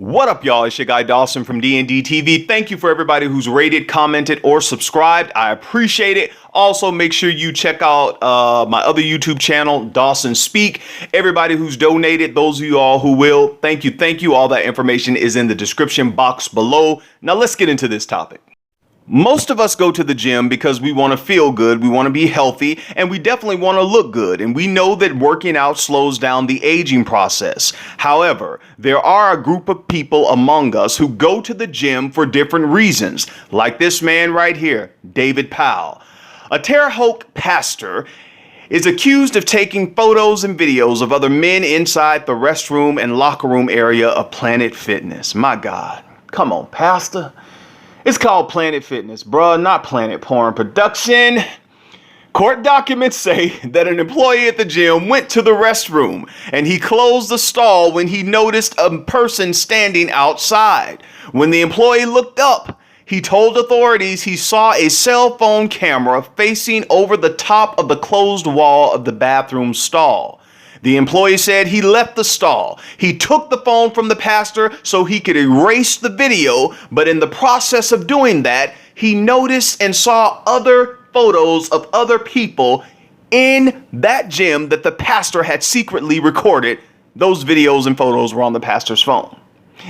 What up, y'all? It's your guy Dawson from D&D TV. Thank you for everybody who's rated, commented, or subscribed. I appreciate it. Also, make sure you check out my other YouTube channel, Dawson Speak. Everybody who's donated, those of you all who will, thank you, thank you. All that information is in the description box below. Now let's get into this topic. Most of us go to the gym because we want to feel good, we want to be healthy, and we definitely want to look good. And we know that working out slows down the aging process. However, there are a group of people among us who go to the gym for different reasons, like this man right here, David Powell. A Terre Haute pastor is accused of taking photos and videos of other men inside the restroom and locker room area of Planet Fitness. My God, come on, pastor. It's called Planet Fitness, bruh, not Planet Porn Production. Court documents say that an employee at the gym went to the restroom and he closed the stall when he noticed a person standing outside. When the employee looked up, he told authorities he saw a cell phone camera facing over the top of the closed wall of the bathroom stall. The employee said he left the stall. He took the phone from the pastor so he could erase the video, but in the process of doing that, he noticed and saw other photos of other people in that gym that the pastor had secretly recorded. Those videos and photos were on the pastor's phone.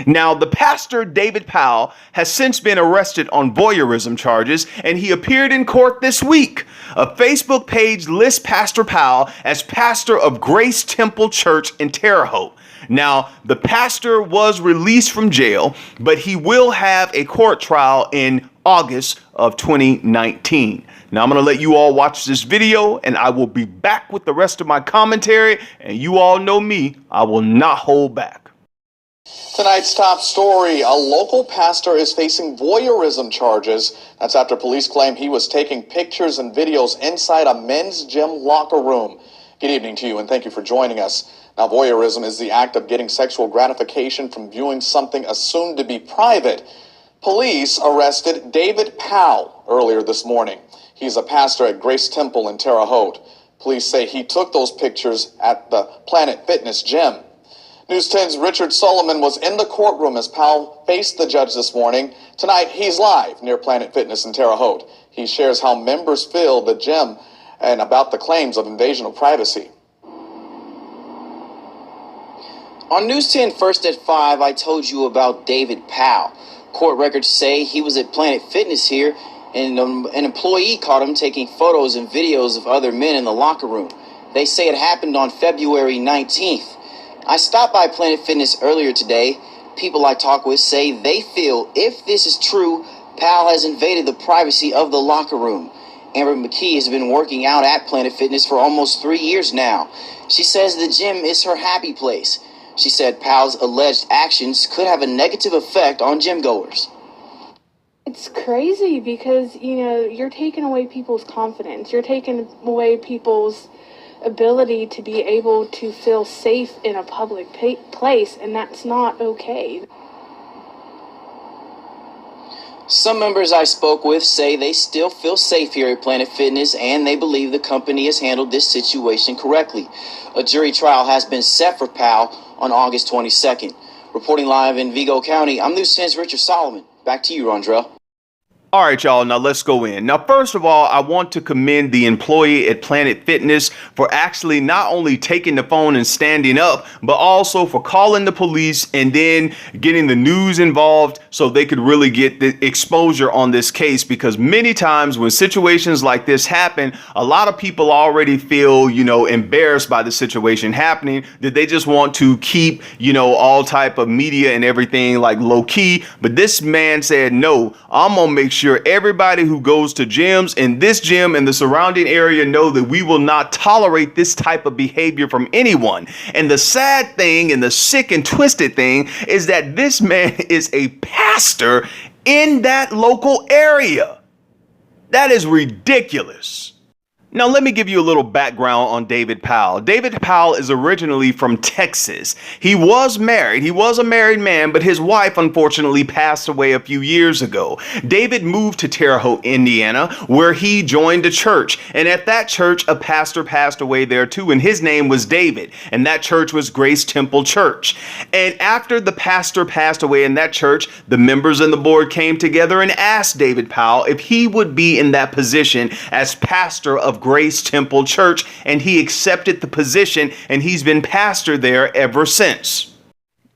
Now, the pastor, David Powell, has since been arrested on voyeurism charges, and he appeared in court this week. A Facebook page lists Pastor Powell as pastor of Grace Temple Church in Terre Haute. Now, the pastor was released from jail, but he will have a court trial in August of 2019. Now, I'm going to let you all watch this video, and I will be back with the rest of my commentary. And you all know me, I will not hold back. Tonight's top story, a local pastor is facing voyeurism charges. That's after police claim he was taking pictures and videos inside a men's gym locker room. Good evening to you, and thank you for joining us. Now, voyeurism is the act of getting sexual gratification from viewing something assumed to be private. Police arrested David Powell earlier this morning. He's a pastor at Grace Temple in Terre Haute. Police say he took those pictures at the Planet Fitness gym. News 10's Richard Solomon was in the courtroom as Powell faced the judge this morning. Tonight, he's live near Planet Fitness in Terre Haute. He shares how members feel the gym and about the claims of invasion of privacy. On News 10 First at 5, I told you about David Powell. Court records say he was at Planet Fitness here, and an employee caught him taking photos and videos of other men in the locker room. They say it happened on February 19th. I stopped by Planet Fitness earlier today. People I talk with say they feel if this is true, Powell has invaded the privacy of the locker room. Amber McKee has been working out at Planet Fitness for almost 3 years now. She says the gym is her happy place. She said Powell's alleged actions could have a negative effect on gym goers. It's crazy because, you're taking away people's confidence. You're taking away people's ability to be able to feel safe in a public place, and that's not okay. Some members I spoke with say they still feel safe here at Planet Fitness, and they believe the company has handled this situation correctly. A jury trial has been set for Powell on August 22nd. Reporting live in Vigo County, I'm News 10's Richard Solomon. Back to you, Rondrell. All right, y'all, now let's go in. Now, first of all, I want to commend the employee at Planet Fitness for actually not only taking the phone and standing up, but also for calling the police and then getting the news involved so they could really get the exposure on this case. Because many times when situations like this happen, a lot of people already feel, embarrassed by the situation happening, that they just want to keep, all type of media and everything like low key. But this man said, no, I'm gonna make sure everybody who goes to gyms in this gym and the surrounding area know that we will not tolerate this type of behavior from anyone. And the sad thing and the sick and twisted thing is that this man is a pastor in that local area. That is ridiculous. Now, let me give you a little background on David Powell. David Powell is originally from Texas. He was married. He was a married man, but his wife unfortunately passed away a few years ago. David moved to Terre Haute, Indiana, where he joined a church. And at that church, a pastor passed away there too, and his name was David. And that church was Grace Temple Church. And after the pastor passed away in that church, the members and the board came together and asked David Powell if he would be in that position as pastor of Grace Temple Church, and he accepted the position, and he's been pastor there ever since.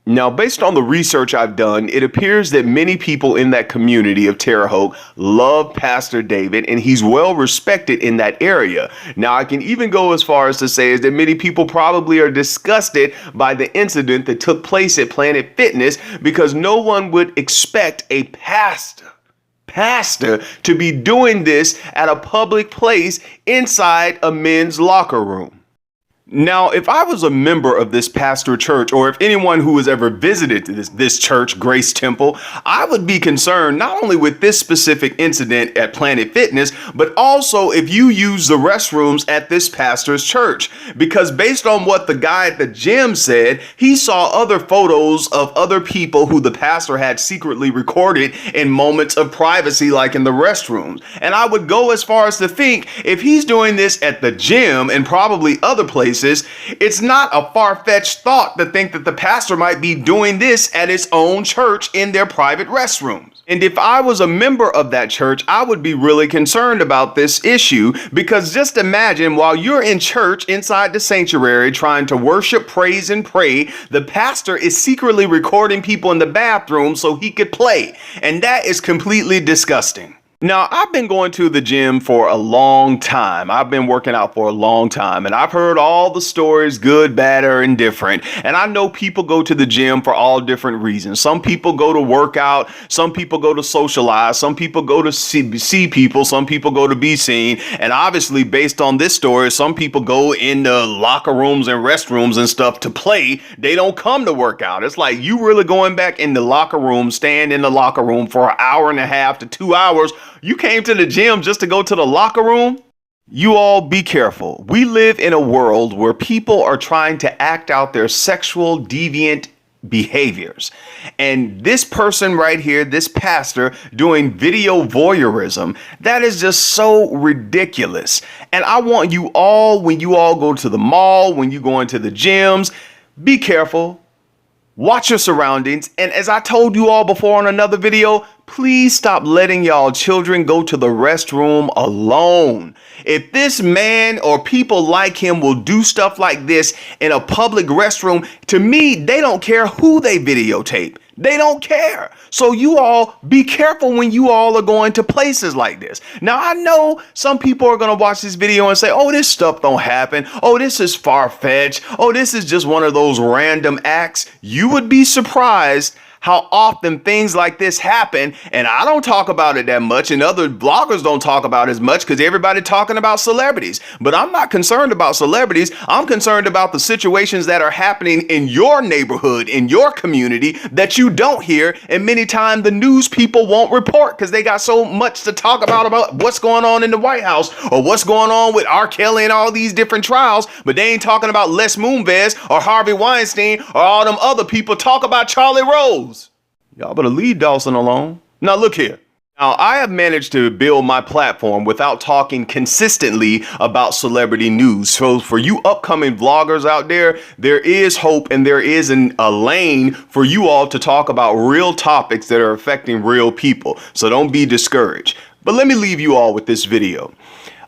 Now, based on the research I've done, it appears that many people in that community of Terre Haute love Pastor David, and he's well respected in that area. Now, I can even go as far as to say is that many people probably are disgusted by the incident that took place at Planet Fitness, because no one would expect a pastor to be doing this at a public place inside a men's locker room. Now, if I was a member of this pastor church, or if anyone who has ever visited this church, Grace Temple, I would be concerned not only with this specific incident at Planet Fitness, but also if you use the restrooms at this pastor's church. Because based on what the guy at the gym said, he saw other photos of other people who the pastor had secretly recorded in moments of privacy, like in the restrooms. And I would go as far as to think if he's doing this at the gym and probably other places, it's not a far-fetched thought to think that the pastor might be doing this at his own church in their private restrooms. And if I was a member of that church, I would be really concerned about this issue, because just imagine while you're in church inside the sanctuary trying to worship, praise, and pray, the pastor is secretly recording people in the bathroom so he could play. And that is completely disgusting. Now, I've been going to the gym for a long time. I've been working out for a long time, and I've heard all the stories, good, bad, or indifferent. And I know people go to the gym for all different reasons. Some people go to work out. Some people go to socialize. Some people go to see people. Some people go to be seen. And obviously, based on this story, some people go in the locker rooms and restrooms and stuff to play. They don't come to work out. It's like you really going back in the locker room, staying in the locker room for an hour and a half to 2 hours. You came to the gym just to go to the locker room? You all be careful. We live in a world where people are trying to act out their sexual deviant behaviors. And this person right here, this pastor doing video voyeurism, that is just so ridiculous. And I want you all, when you all go to the mall, when you go into the gyms, be careful. Watch your surroundings. And as I told you all before on another video, please stop letting y'all children go to the restroom alone. If this man or people like him will do stuff like this in a public restroom, to me, they don't care who they videotape. They don't care. So you all be careful when you all are going to places like this. Now, I know some people are going to watch this video and say, oh, this stuff don't happen. Oh, this is far-fetched. Oh, this is just one of those random acts. You would be surprised how often things like this happen, and I don't talk about it that much, and other bloggers don't talk about it as much because everybody talking about celebrities. But I'm not concerned about celebrities. I'm concerned about the situations that are happening in your neighborhood, in your community, that you don't hear, and many times the news people won't report because they got so much to talk about what's going on in the White House or what's going on with R. Kelly and all these different trials, but they ain't talking about Les Moonves or Harvey Weinstein or all them other people. Talk about Charlie Rose. Y'all better leave Dawson alone. Now look here. Now, I have managed to build my platform without talking consistently about celebrity news. So for you upcoming vloggers out there, there is hope, and there is a lane for you all to talk about real topics that are affecting real people. So don't be discouraged. But let me leave you all with this video.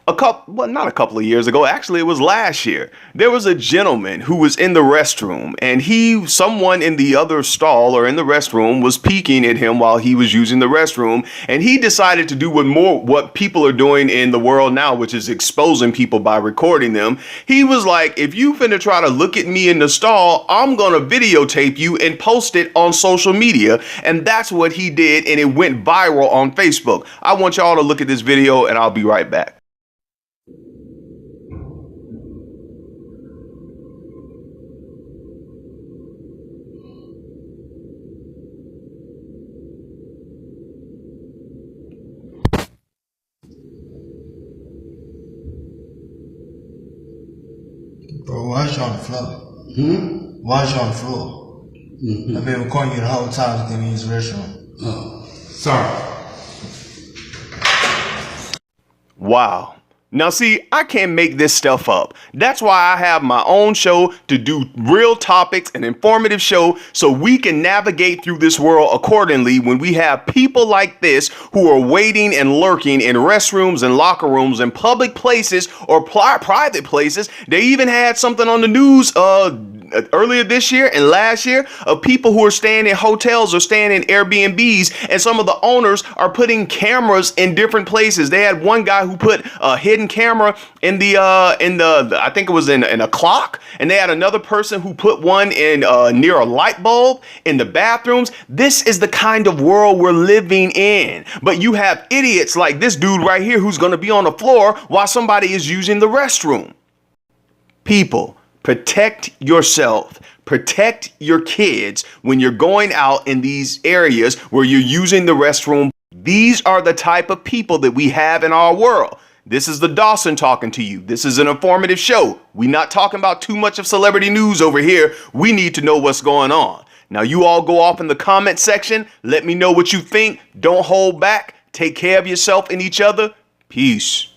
Not a couple of years ago, actually it was last year, there was a gentleman who was in the restroom, and someone in the other stall or in the restroom was peeking at him while he was using the restroom, and he decided to do what people are doing in the world now, which is exposing people by recording them. He was like, if you finna try to look at me in the stall, I'm gonna videotape you and post it on social media. And that's what he did, and it went viral on Facebook. I want y'all to look at this video, and I'll be right back. Why is you on the floor? Why is you on the floor? I've been recording you the whole time in his restroom. Oh, sorry. Wow. Now see, I can't make this stuff up. That's why I have my own show to do real topics, an informative show, so we can navigate through this world accordingly when we have people like this who are waiting and lurking in restrooms and locker rooms and public places or private places. They even had something on the news earlier this year and last year of people who are staying in hotels or staying in Airbnbs, and some of the owners are putting cameras in different places. They had one guy who put a hidden camera in the I think it was in a clock, and they had another person who put one in near a light bulb in the bathrooms. This is the kind of world we're living in. But you have idiots like this dude right here who's going to be on the floor while somebody is using the restroom. People, protect yourself. Protect your kids when you're going out in these areas where you're using the restroom. These are the type of people that we have in our world. This is the Dawson talking to you. This is an informative show. We're not talking about too much of celebrity news over here. We need to know what's going on. Now you all go off in the comment section. Let me know what you think. Don't hold back. Take care of yourself and each other. Peace.